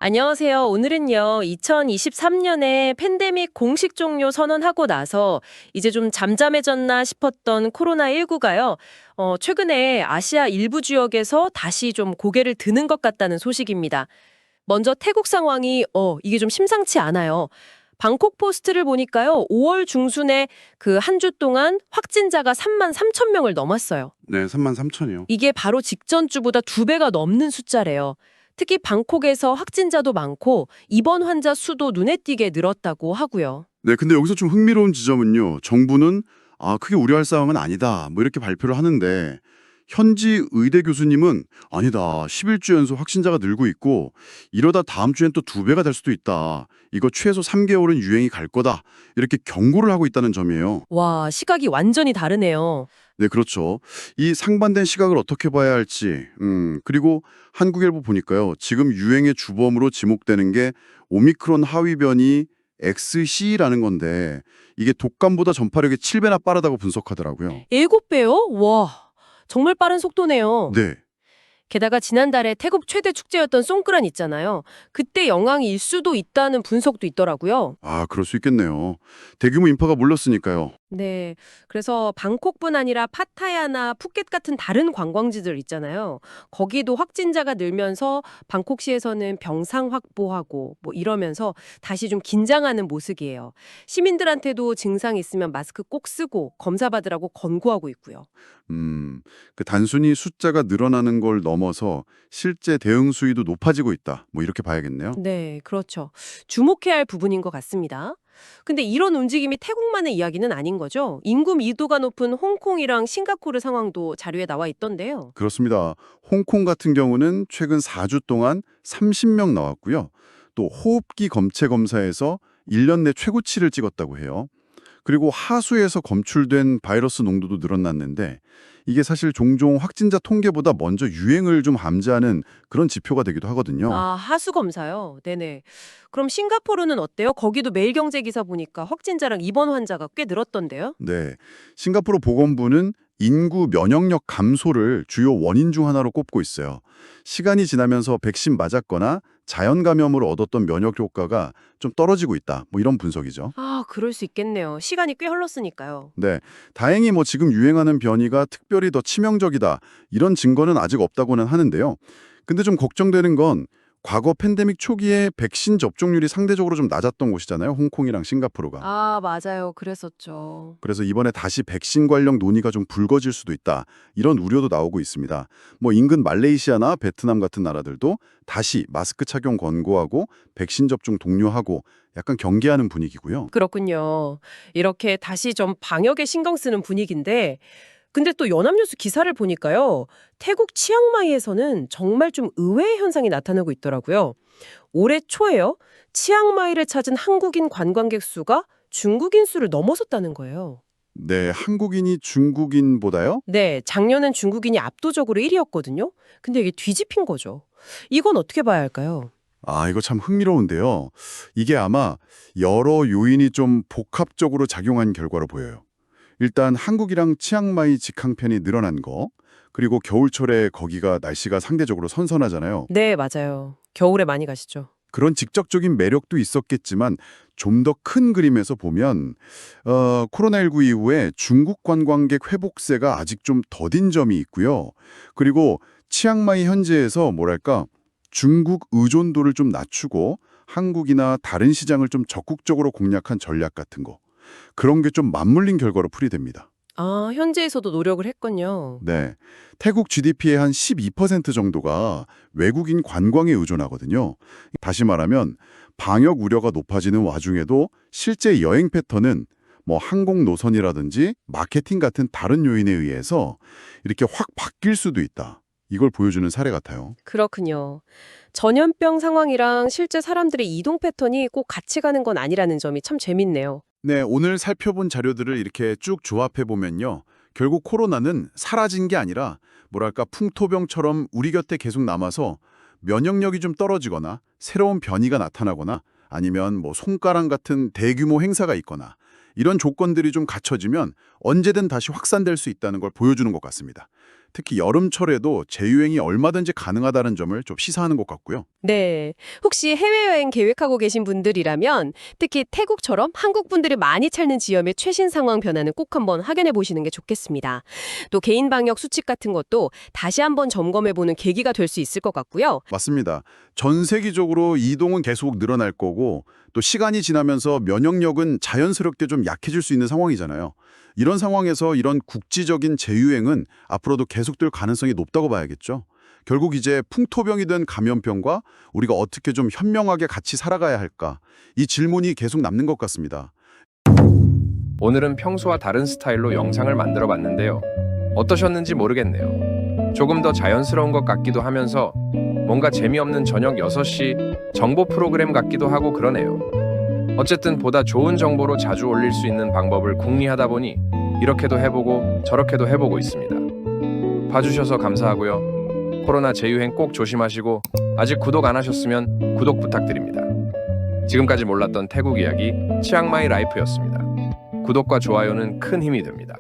안녕하세요. 오늘은요, 2023년에 팬데믹 공식 종료 선언하고 나서 이제 좀 잠잠해졌나 싶었던 코로나19가요, 최근에 아시아 일부 지역에서 다시 좀 고개를 드는 것 같다는 소식입니다. 먼저 태국 상황이, 이게 좀 심상치 않아요. 방콕 포스트를 보니까요, 5월 중순에 그 한 주 동안 확진자가 3만 3천 명을 넘었어요. 네, 33,000이요. 이게 바로 직전 주보다 2배가 넘는 숫자래요. 특히 방콕에서 확진자도 많고 입원 환자 수도 눈에 띄게 늘었다고 하고요. 네, 근데 여기서 좀 흥미로운 지점은요. 정부는 크게 우려할 상황은 아니다. 뭐 이렇게 발표를 하는데 현지 의대 교수님은 아니다. 11주 연속 확진자가 늘고 있고 이러다 다음 주엔 또 2배가 될 수도 있다. 이거 최소 3개월은 유행이 갈 거다. 이렇게 경고를 하고 있다는 점이에요. 와, 시각이 완전히 다르네요. 네, 그렇죠. 이 상반된 시각을 어떻게 봐야 할지. 그리고 한국일보 보니까요. 지금 유행의 주범으로 지목되는 게 오미크론 하위 변이 XC라는 건데 이게 독감보다 전파력이 7배나 빠르다고 분석하더라고요. 7배요? 와, 정말 빠른 속도네요. 네. 게다가 지난달에 태국 최대 축제였던 송크란 있잖아요. 그때 영향일 수도 있다는 분석도 있더라고요. 그럴 수 있겠네요. 대규모 인파가 몰렸으니까요. 네. 그래서 방콕뿐 아니라 파타야나 푸켓 같은 다른 관광지들 있잖아요. 거기도 확진자가 늘면서 방콕시에서는 병상 확보하고 뭐 이러면서 다시 좀 긴장하는 모습이에요. 시민들한테도 증상 있으면 마스크 꼭 쓰고 검사 받으라고 권고하고 있고요. 그 단순히 숫자가 늘어나는 걸 넘어서 실제 대응 수위도 높아지고 있다. 뭐 이렇게 봐야겠네요. 네, 그렇죠. 주목해야 할 부분인 것 같습니다. 근데 이런 움직임이 태국만의 이야기는 아닌 거죠. 인구 밀도가 높은 홍콩이랑 싱가포르 상황도 자료에 나와 있던데요. 그렇습니다. 홍콩 같은 경우는 최근 4주 동안 30명 나왔고요. 또 호흡기 검체 검사에서 1년 내 최고치를 찍었다고 해요. 그리고 하수에서 검출된 바이러스 농도도 늘어났는데 이게 사실 종종 확진자 통계보다 먼저 유행을 좀 암시하는 그런 지표가 되기도 하거든요. 아, 하수 검사요. 네네. 그럼 싱가포르는 어때요? 거기도 매일경제 기사 보니까 확진자랑 입원 환자가 꽤 늘었던데요? 네. 싱가포르 보건부는 인구 면역력 감소를 주요 원인 중 하나로 꼽고 있어요. 시간이 지나면서 백신 맞았거나 자연 감염으로 얻었던 면역 효과가 좀 떨어지고 있다. 뭐 이런 분석이죠. 아, 그럴 수 있겠네요. 시간이 꽤 흘렀으니까요. 네. 다행히 뭐 지금 유행하는 변이가 특별히 더 치명적이다. 이런 증거는 아직 없다고는 하는데요. 근데 좀 걱정되는 건 과거 팬데믹 초기에 백신 접종률이 상대적으로 좀 낮았던 곳이잖아요. 홍콩이랑 싱가포르가. 아, 맞아요. 그랬었죠. 그래서 이번에 다시 백신 관련 논의가 좀 불거질 수도 있다. 이런 우려도 나오고 있습니다. 뭐 인근 말레이시아나 베트남 같은 나라들도 다시 마스크 착용 권고하고 백신 접종 독려하고 약간 경계하는 분위기고요. 그렇군요. 이렇게 다시 좀 방역에 신경 쓰는 분위기인데, 근데 또 연합뉴스 기사를 보니까요. 태국 치앙마이에서는 정말 좀 의외의 현상이 나타나고 있더라고요. 올해 초에요. 치앙마이를 찾은 한국인 관광객 수가 중국인 수를 넘어섰다는 거예요. 네, 한국인이 중국인보다요? 네, 작년엔 중국인이 압도적으로 1위였거든요. 근데 이게 뒤집힌 거죠. 이건 어떻게 봐야 할까요? 이거 참 흥미로운데요. 이게 아마 여러 요인이 좀 복합적으로 작용한 결과로 보여요. 일단 한국이랑 치앙마이 직항편이 늘어난 거, 그리고 겨울철에 거기가 날씨가 상대적으로 선선하잖아요. 네, 맞아요. 겨울에 많이 가시죠. 그런 직접적인 매력도 있었겠지만 좀 더 큰 그림에서 보면 코로나19 이후에 중국 관광객 회복세가 아직 좀 더딘 점이 있고요. 그리고 치앙마이 현지에서 뭐랄까 중국 의존도를 좀 낮추고 한국이나 다른 시장을 좀 적극적으로 공략한 전략 같은 거. 그런 게 좀 맞물린 결과로 풀이됩니다. 아, 현지에서도 노력을 했군요. 네. 태국 GDP의 한 12% 정도가 외국인 관광에 의존하거든요. 다시 말하면 방역 우려가 높아지는 와중에도 실제 여행 패턴은 뭐 항공 노선이라든지 마케팅 같은 다른 요인에 의해서 이렇게 확 바뀔 수도 있다. 이걸 보여주는 사례 같아요. 그렇군요. 전염병 상황이랑 실제 사람들의 이동 패턴이 꼭 같이 가는 건 아니라는 점이 참 재밌네요. 네, 오늘 살펴본 자료들을 이렇게 쭉 조합해 보면요. 결국 코로나는 사라진 게 아니라 뭐랄까 풍토병처럼 우리 곁에 계속 남아서 면역력이 좀 떨어지거나 새로운 변이가 나타나거나 아니면 뭐 손가락 같은 대규모 행사가 있거나 이런 조건들이 좀 갖춰지면 언제든 다시 확산될 수 있다는 걸 보여주는 것 같습니다. 특히 여름철에도 재유행이 얼마든지 가능하다는 점을 좀 시사하는 것 같고요. 네. 혹시 해외여행 계획하고 계신 분들이라면 특히 태국처럼 한국 분들이 많이 찾는 지역의 최신 상황 변화는 꼭 한번 확인해 보시는 게 좋겠습니다. 또 개인 방역 수칙 같은 것도 다시 한번 점검해 보는 계기가 될 수 있을 것 같고요. 맞습니다. 전 세계적으로 이동은 계속 늘어날 거고 또 시간이 지나면서 면역력은 자연스럽게 좀 약해질 수 있는 상황이잖아요. 이런 상황에서 이런 국지적인 재유행은 앞으로도 계속될 가능성이 높다고 봐야겠죠. 결국 이제 풍토병이든 감염병과 우리가 어떻게 좀 현명하게 같이 살아가야 할까? 이 질문이 계속 남는 것 같습니다. 오늘은 평소와 다른 스타일로 영상을 만들어 봤는데요. 어떠셨는지 모르겠네요. 조금 더 자연스러운 것 같기도 하면서 뭔가 재미없는 저녁 6시 정보 프로그램 같기도 하고 그러네요. 어쨌든 보다 좋은 정보로 자주 올릴 수 있는 방법을 궁리하다 보니 이렇게도 해보고 저렇게도 해보고 있습니다. 봐주셔서 감사하고요. 코로나 재유행 꼭 조심하시고 아직 구독 안 하셨으면 구독 부탁드립니다. 지금까지 몰랐던 태국 이야기 치앙마이 라이프였습니다. 구독과 좋아요는 큰 힘이 됩니다.